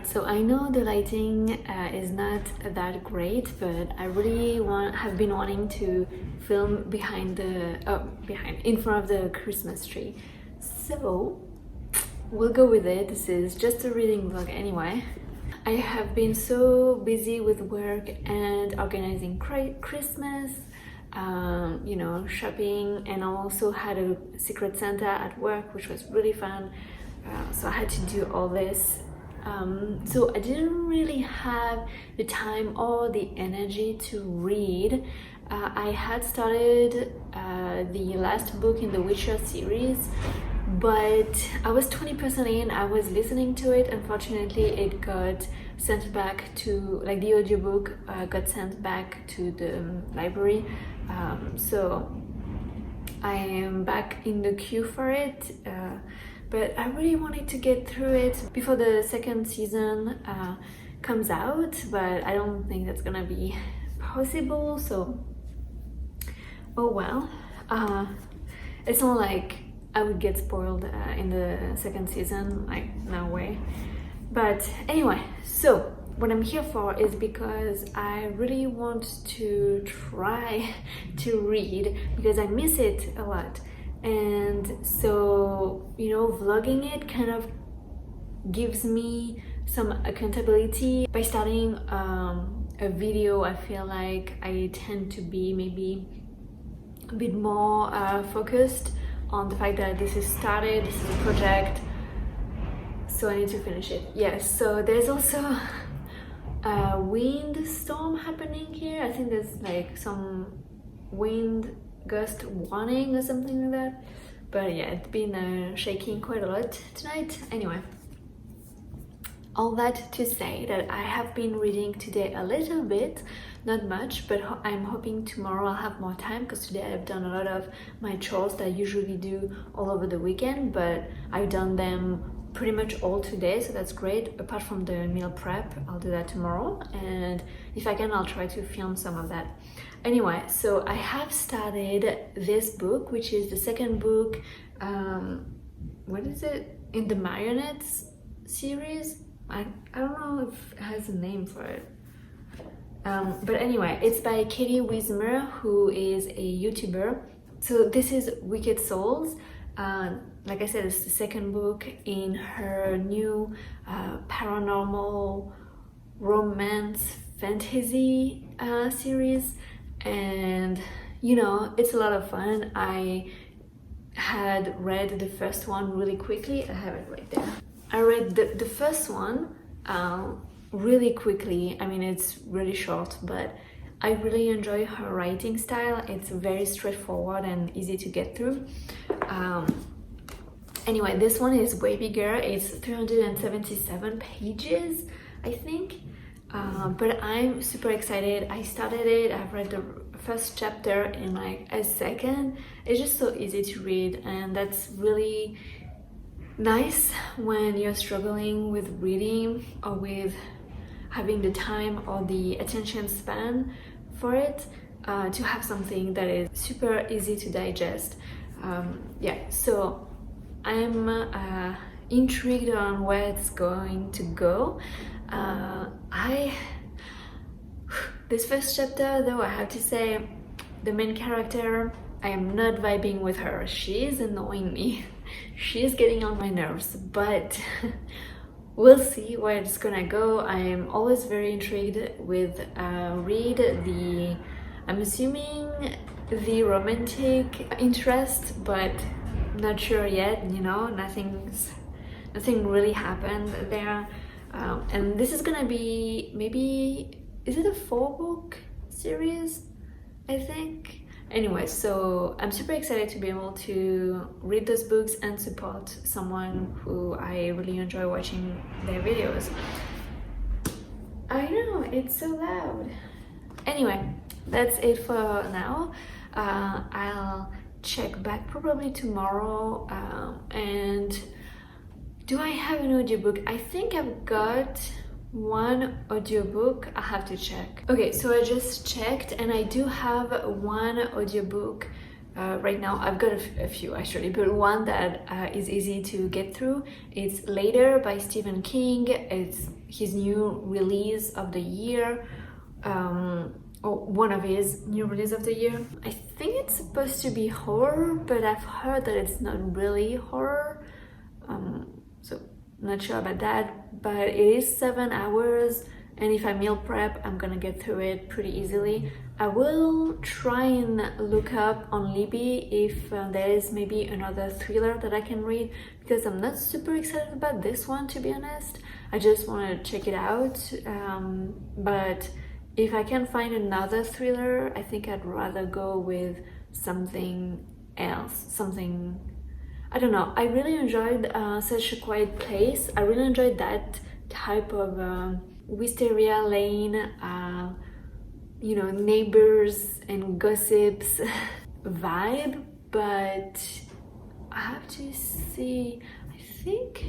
Alright, so I know the lighting is not that great, but I really have been wanting to film in front of the Christmas tree. So we'll go with it. This is just a reading vlog anyway. I have been so busy with work and organizing Christmas, you know, shopping, and I also had a Secret Santa at work, which was really fun. So I had to do all this. So I didn't really have the time or the energy to read. I had started the last book in the Witcher series, but I was 20% in. I was listening to it. Unfortunately, it got sent back to, like, the audiobook got sent back to the library. So I am back in the queue for it. But I really wanted to get through it before the second season comes out, but I don't think that's gonna be possible, so oh well. It's not like I would get spoiled in the second season, like, no way. But anyway, so what I'm here for is because I really want to try to read, because I miss it a lot. And so, you know, vlogging it kind of gives me some accountability. By starting a video, I feel like I tend to be maybe a bit more focused on the fact that this is started, this is a project, so I need to finish it. Yes, so there's also a wind storm happening here. I think there's like some wind gust warning or something like that, but yeah, it's been shaking quite a lot tonight. Anyway, all that to say that I have been reading today a little bit, not much, but I'm hoping tomorrow I'll have more time, because today I've done a lot of my chores that I usually do all over the weekend, but I've done them pretty much all today, so that's great. Apart from the meal prep, I'll do that tomorrow, and if I can, I'll try to film some of that. Anyway, so I have started this book, which is the second book, what is it, in the Marionettes series. I don't know if it has a name for it, but anyway, it's by Katie Wismer, who is a YouTuber. So this is Wicked Souls. Like I said, it's the second book in her new paranormal romance fantasy series, and you know, it's a lot of fun. I had read the first one really quickly. I have it right there. I read the first one really quickly. I mean, it's really short, but I really enjoy her writing style. It's very straightforward and easy to get through. Anyway, this one is way bigger. It's 377 pages, I think. But I'm super excited. I started it. I've read the first chapter in like a second. It's just so easy to read, and that's really nice when you're struggling with reading or with having the time or the attention span for it, to have something that is super easy to digest. Yeah, so I'm intrigued on where it's going to go. This first chapter, though, I have to say, the main character, I am not vibing with her. She is annoying me. She is getting on my nerves, but we'll see where it's gonna go. I am always very intrigued with Reed, I'm assuming the romantic interest, but not sure yet, you know, nothing really happened there. And this is gonna be, maybe, is it a 4-book series, I think? Anyway, so I'm super excited to be able to read those books and support someone who I really enjoy watching their videos. I know, it's so loud. Anyway, that's it for now. I'll check back probably tomorrow. And do I have an audiobook? I think I've got one audiobook. I have to check. Okay, so I just checked, and I do have one audiobook right now. I've got a few actually, but one that is easy to get through. It's Later by Stephen King. It's his new release of the year, or one of his new release of the year. I think it's supposed to be horror, but I've heard that it's not really horror, so not sure about that. But it is 7 hours, and if I meal prep, I'm gonna get through it pretty easily. I will try and look up on Libby if there is maybe another thriller that I can read, because I'm not super excited about this one, to be honest. I just want to check it out, but if I can find another thriller, I think I'd rather go with something else, something, I don't know. I really enjoyed Such a Quiet Place. I really enjoyed that type of Wisteria Lane, you know, neighbors and gossips vibe, but I have to see, I think,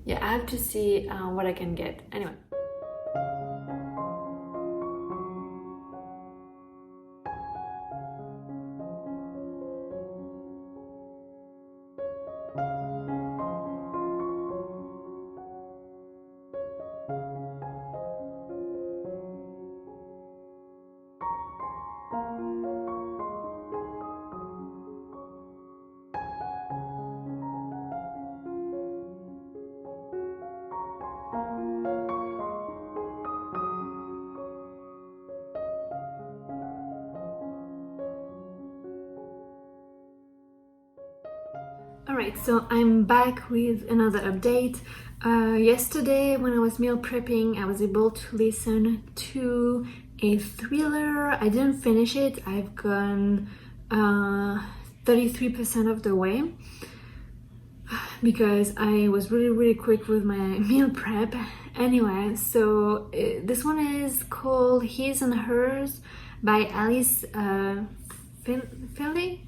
yeah, I have to see what I can get. Anyway. Alright, so I'm back with another update. Yesterday when I was meal prepping, I was able to listen to a thriller. I didn't finish it. I've gone 33% of the way because I was really quick with my meal prep. Anyway, so this one is called His and Hers by Alice Finley.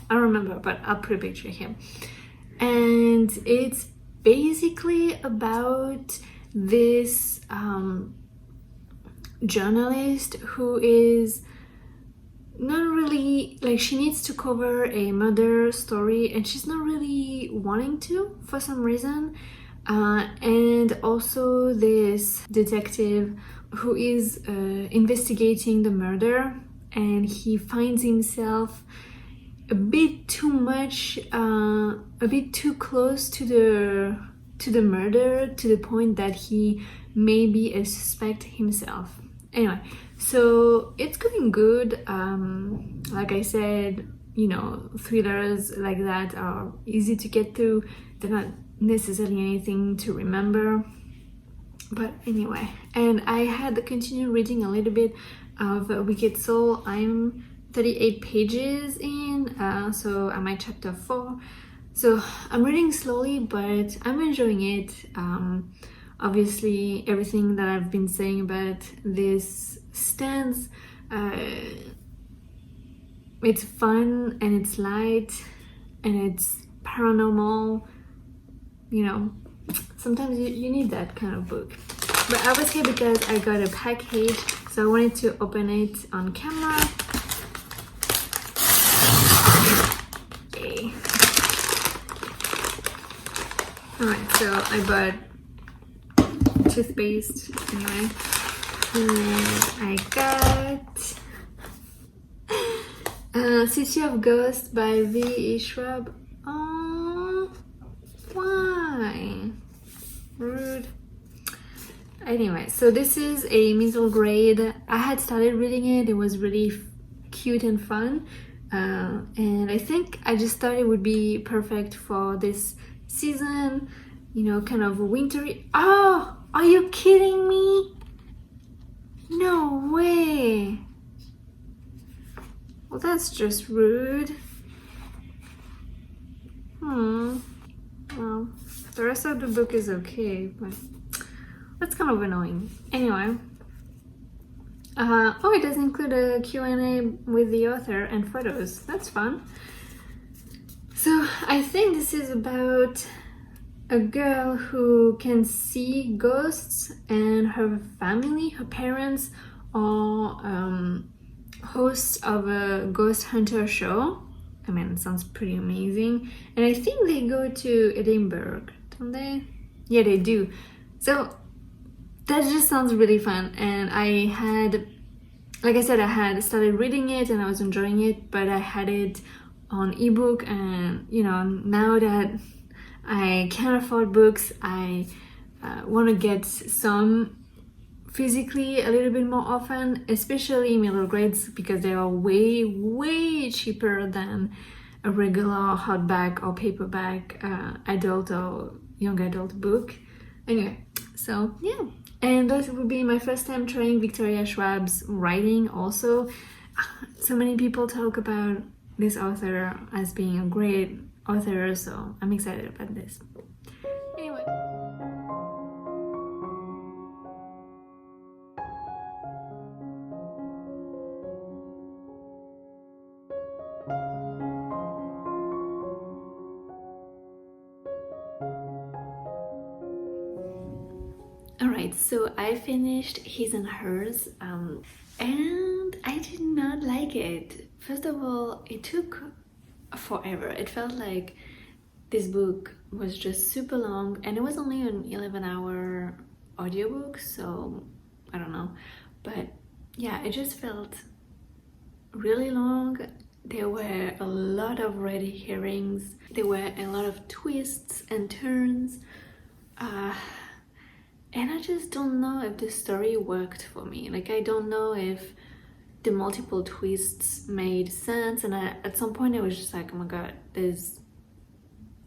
I don't remember, but I'll put a picture here. And it's basically about this journalist who is not really, like, she needs to cover a murder story and she's not really wanting to for some reason. And also this detective who is investigating the murder, and he finds himself a bit too much, a bit too close to the murder, to the point that he may be a suspect himself. Anyway, so it's going good. Like I said, you know, thrillers like that are easy to get through. They're not necessarily anything to remember. But anyway, and I had continued reading a little bit of Wicked Soul. I'm 38 pages in, so I'm at chapter 4. So I'm reading slowly, but I'm enjoying it. Obviously, everything that I've been saying about this stands. It's fun and it's light and it's paranormal. You know, sometimes you need that kind of book. But I was here because I got a package, so I wanted to open it on camera. Okay. Alright, so I bought toothpaste anyway. And then I got City of Ghosts by V.E. Schwab. Oh, why? Rude. Anyway, so this is a middle grade. I had started reading it. It was really cute and fun. And I think I just thought it would be perfect for this season, you know, kind of wintry. Oh, are you kidding me? No way. Well, that's just rude. Well, the rest of the book is okay, but that's kind of annoying. Anyway. Oh, it does include a Q&A with the author and photos. That's fun. So I think this is about a girl who can see ghosts, and her family, her parents, are host of a ghost hunter show. I mean, it sounds pretty amazing. And I think they go to Edinburgh, don't they? Yeah, they do. So that just sounds really fun. And I had, like I said, I had started reading it and I was enjoying it, but I had it on ebook. And you know, now that I can't afford books, I want to get some physically a little bit more often, especially middle grades, because they are way cheaper than a regular hardback or paperback adult or young adult book. Anyway, so yeah, and that would be my first time trying Victoria Schwab's writing also. So many people talk about this author as being a great author, so I'm excited about this. Anyway. Alright, so I finished His and Hers, and I did not like it. First of all, it took forever. It felt like this book was just super long, and it was only an 11-hour audiobook, so I don't know. But yeah, it just felt really long. There were a lot of red herrings. There were a lot of twists and turns. And I just don't know if the story worked for me. Like, I don't know if the multiple twists made sense. And at some point, I was just like, oh my god, there's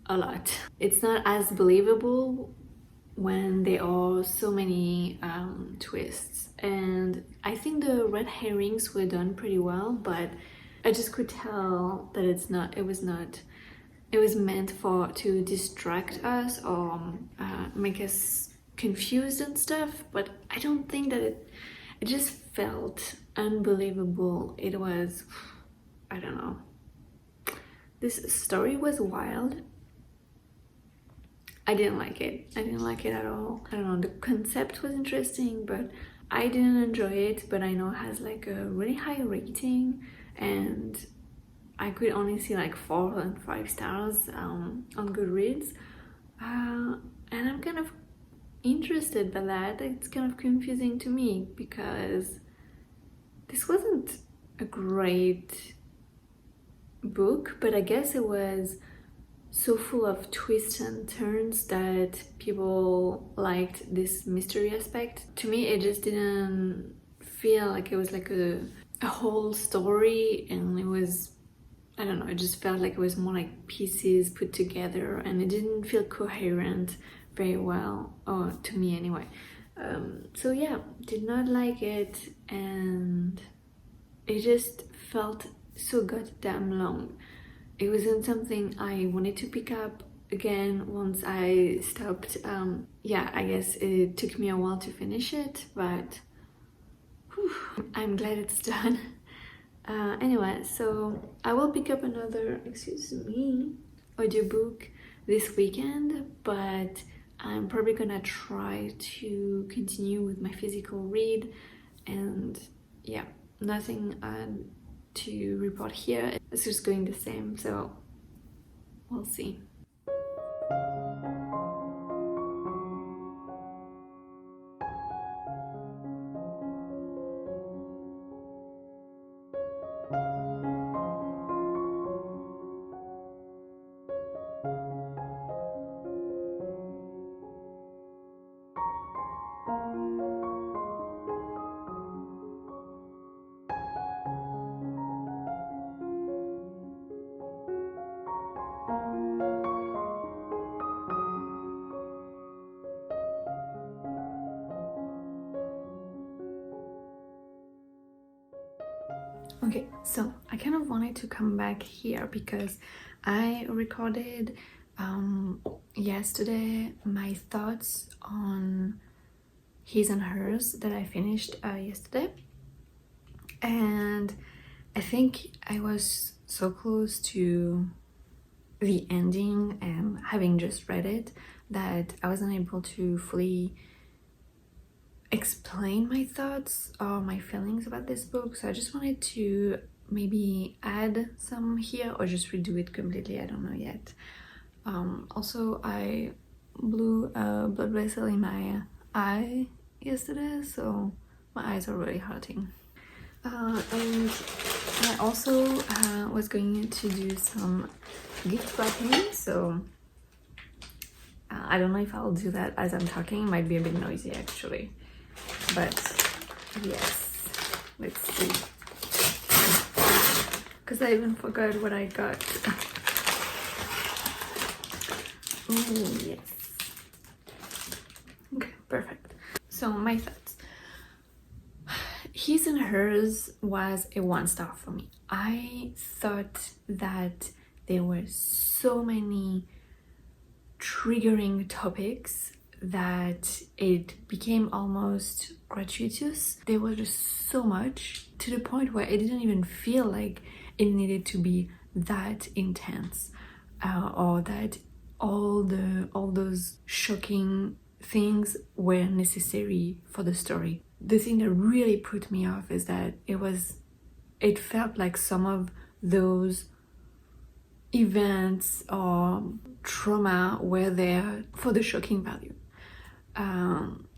a lot. It's not as believable when there are so many twists. And I think the red herrings were done pretty well, but I just could tell that it was meant to distract us or make us confused and stuff, but I don't think that it just felt unbelievable. It was, I don't know, this story was wild. I didn't like it at all. I don't know, the concept was interesting, but I didn't enjoy it. But I know it has like a really high rating, and I could only see like 4 and 5 stars on Goodreads, and I'm kind of interested by that. It's kind of confusing to me because this wasn't a great book, but I guess it was so full of twists and turns that people liked this mystery aspect. To me, it just didn't feel like it was like a whole story, and it was, I don't know, it just felt like it was more like pieces put together, and it didn't feel coherent very well, or to me anyway. So yeah, did not like it, and it just felt so goddamn long. It wasn't something I wanted to pick up again once I stopped. Yeah, I guess it took me a while to finish it, but whew, I'm glad it's done. Anyway, so I will pick up another, excuse me, audiobook this weekend, but I'm probably gonna try to continue with my physical read. And yeah, nothing to report here. It's just going the same, so we'll see. Okay, so I kind of wanted to come back here because I recorded yesterday my thoughts on His and Hers that I finished yesterday, and I think I was so close to the ending and having just read it that I wasn't able to fully explain my thoughts or my feelings about this book, so I just wanted to maybe add some here or just redo it completely, I don't know yet. Also, I blew a blood vessel in my eye yesterday, so my eyes are really hurting. And I also was going to do some gift wrapping, so I don't know if I'll do that as I'm talking. It might be a bit noisy actually, but yes, let's see, because I even forgot what I got. Oh yes, okay, perfect. So my thoughts. His and Hers was a 1-star for me. I thought that there were so many triggering topics that it became almost gratuitous. There was just so much, to the point where it didn't even feel like it needed to be that intense, or that all those shocking things were necessary for the story. The thing that really put me off is that it felt like some of those events or trauma were there for the shocking value.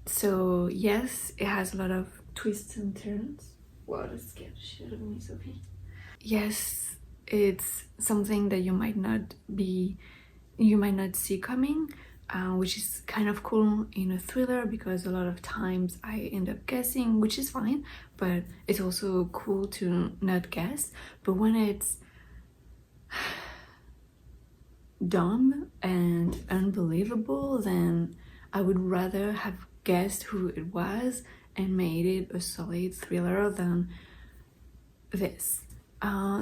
So yes, it has a lot of twists and turns. Wow, that scared the shit out of me, Sophie. Yes, it's something that you might not see coming, which is kind of cool in a thriller, because a lot of times I end up guessing, which is fine, but it's also cool to not guess. But when it's dumb and unbelievable, then I would rather have guessed who it was and made it a solid thriller than this.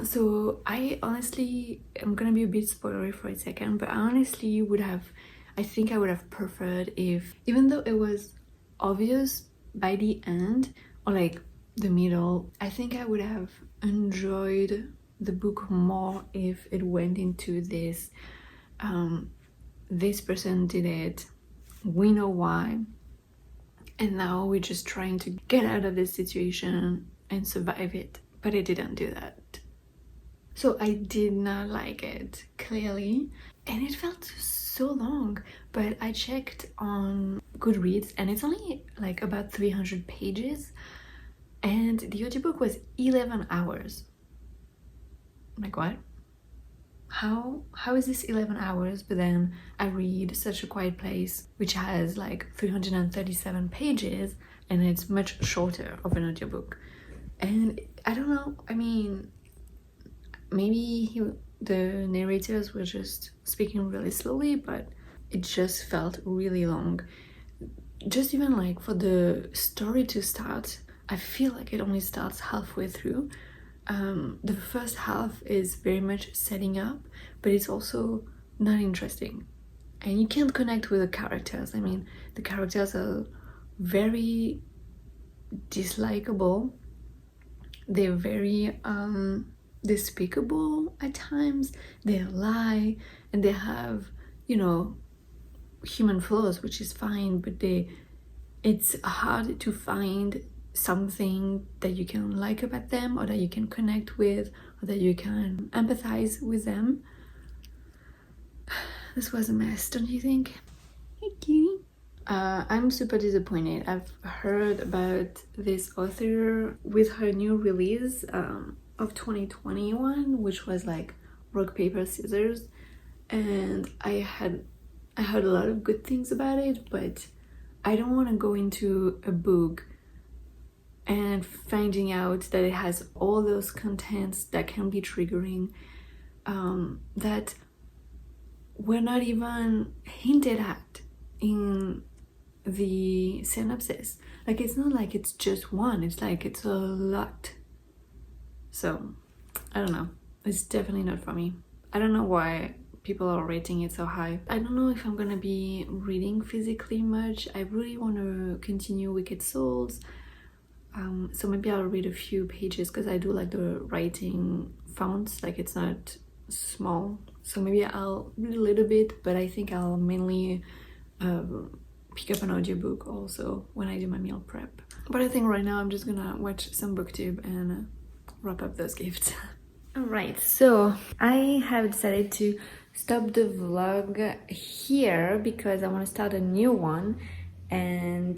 So I honestly, I'm gonna be a bit spoilery for a second, but I think I would have preferred if, even though it was obvious by the end or like the middle, I think I would have enjoyed the book more if it went into this this person did it, we know why, and now we're just trying to get out of this situation and survive it. But it didn't do that. So I did not like it, clearly, and it felt so long. But I checked on Goodreads and it's only like about 300 pages, and the audiobook was 11 hours. Like, what? How is this 11 hours? But then I read Such a Quiet Place, which has like 337 pages, and it's much shorter of an audiobook. And I don't know, I mean, maybe the narrators were just speaking really slowly, but it just felt really long. Just even like for the story to start, I feel like it only starts halfway through. The first half is very much setting up, but it's also not interesting, and you can't connect with the characters. I mean, the characters are very dislikable. They're very despicable at times. They lie, and they have, you know, human flaws, which is fine, but it's hard to find something that you can like about them, or that you can connect with, or that you can empathize with them. This was a mess, don't you think? Hey, cutie. I'm super disappointed. I've heard about this author with her new release of 2021, which was like Rock, Paper, Scissors, and I heard a lot of good things about it, but I don't want to go into a book and finding out that it has all those contents that can be triggering, that were not even hinted at in the synopsis. Like, it's not like it's just one, it's like it's a lot. So I don't know, it's definitely not for me. I don't know why people are rating it so high. I don't know if I'm gonna be reading physically much. I really want to continue Wicked Souls, so maybe I'll read a few pages, because I do like the writing fonts, like it's not small, so maybe I'll read a little bit, but I think I'll mainly pick up an audiobook also when I do my meal prep. But I think right now I'm just gonna watch some booktube and wrap up those gifts. Alright, so I have decided to stop the vlog here because I want to start a new one, and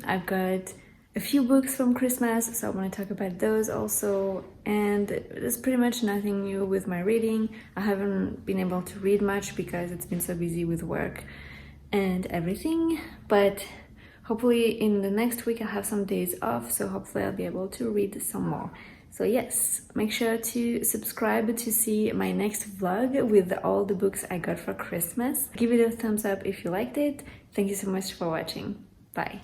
I've got a few books from Christmas, so I want to talk about those also. And there's pretty much nothing new with my reading. I haven't been able to read much because it's been so busy with work and everything, but hopefully in the next week I'll have some days off, so hopefully I'll be able to read some more. So yes, make sure to subscribe to see my next vlog with all the books I got for Christmas. Give it a thumbs up if you liked it. Thank you so much for watching. Bye.